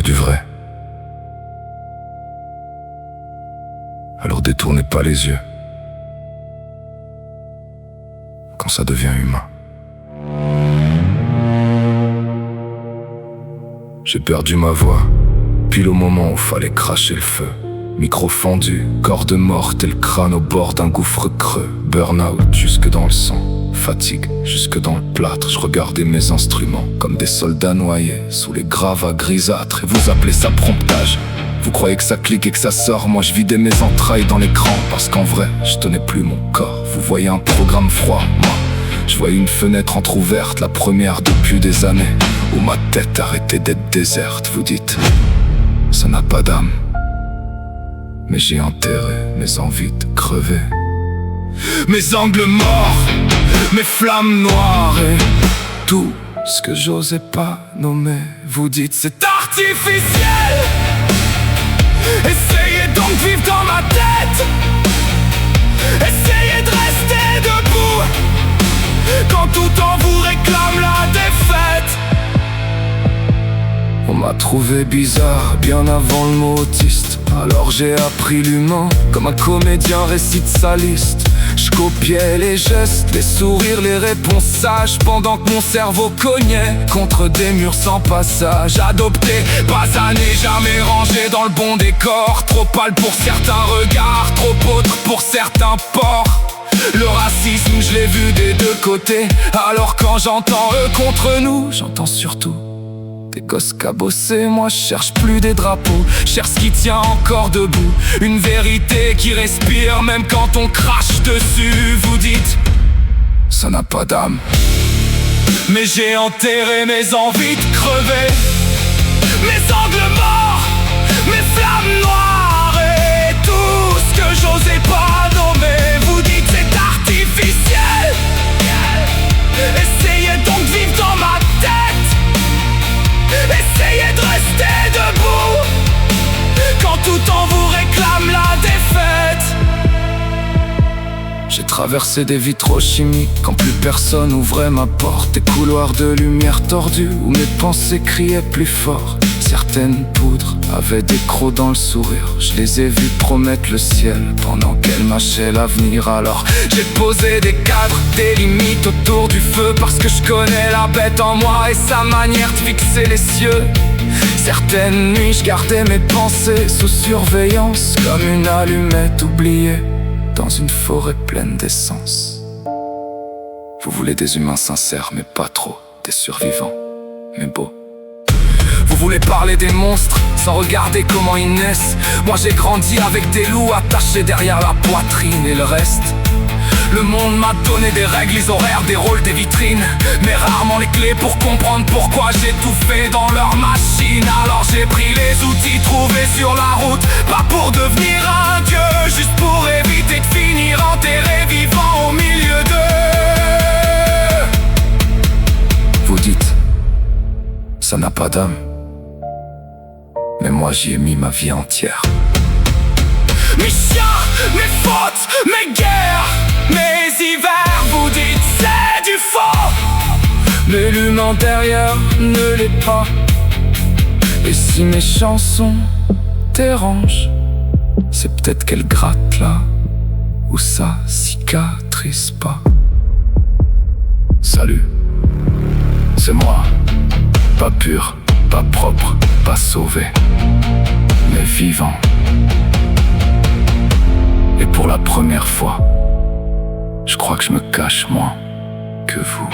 trouver du vrai. Alors détournez pas les yeux quand ça devient humain. J'ai perdu ma voix, pile au moment où fallait cracher le feu. Micro fendu, corde morte et le crâne au bord d'un gouffre creux. Burn-out jusque dans le sang, fatigue jusque dans le plâtre. Je regardais mes instruments comme des soldats noyés sous les gravats grisâtres. Et vous appelez ça promptage? Vous croyez que ça clique et que ça sort? Moi je vidais mes entrailles dans l'écran, parce qu'en vrai je tenais plus mon corps. Vous voyez un programme froid, moi je voyais une fenêtre entrouverte, la première depuis des années, où ma tête arrêtait d'être déserte. Vous dites, ça n'a pas d'âme, mais j'ai enterré mes envies de crever. Mes angles morts, mes flammes noires et tout ce que j'osais pas nommer. Vous dites c'est artificiel. Essayez donc de vivre dans ma tête. Essayez de rester debout quand tout en vous réclame la défaite. On m'a trouvé bizarre bien avant le mot autiste. Alors j'ai appris l'humain comme un comédien récite sa liste. Je copiais les gestes, les sourires, les réponses sages, pendant que mon cerveau cognait contre des murs sans passage. Adopté, basané, jamais rangé dans le bon décor. Trop pâle pour certains regards, trop autre pour certains ports. Le racisme, je l'ai vu des deux côtés. Alors quand j'entends eux contre nous, j'entends surtout des gosses cabossés. Moi je cherche plus des drapeaux, je cherche ce qui tient encore debout. Une vérité qui respire même quand on crache dessus. Vous dites, ça n'a pas d'âme, mais j'ai enterré mes envies de crever. Mes angles morts, mes flammes noires et tout ce que j'osais pas nommer. Vous dites c'est artificiel. Essayez donc de vivre dans ma tête. Essayez de rester debout quand tout en vous réclame la défaite. J'ai traversé des vitraux chimiques quand plus personne ouvrait ma porte. Des couloirs de lumière tordus où mes pensées criaient plus fort. Certaines poudres avaient des crocs dans le sourire. Je les ai vues promettre le ciel pendant qu'elles mâchaient l'avenir. Alors j'ai posé des cadres, des limites autour du feu, parce que je connais la bête en moi et sa manière de fixer les cieux. Certaines nuits je gardais mes pensées sous surveillance, comme une allumette oubliée dans une forêt pleine d'essence. Vous voulez des humains sincères mais pas trop, des survivants mais beaux. Vous voulez parler des monstres sans regarder comment ils naissent. Moi j'ai grandi avec des loups attachés derrière la poitrine. Et le reste, le monde m'a donné des règles, les horaires, des rôles, des vitrines, mais rarement les clés pour comprendre pourquoi j'ai tout fait dans leur machine. Alors j'ai pris les outils trouvés sur la route, pas pour devenir un dieu, juste pour éviter de finir enterré vivant au milieu d'eux. Vous dites, ça n'a pas d'âme, mais moi j'y ai mis ma vie entière. Mes chiens, mes fautes, mes guerres, mes hivers, vous dites c'est du faux, mais l'humain derrière ne l'est pas. Et si mes chansons dérangent, c'est peut-être qu'elles grattent là où ça cicatrise pas. Salut, c'est moi, pas pur, pas propre, pas sauvé, mais vivant. Et pour la première fois, je crois que je me cache moins que vous.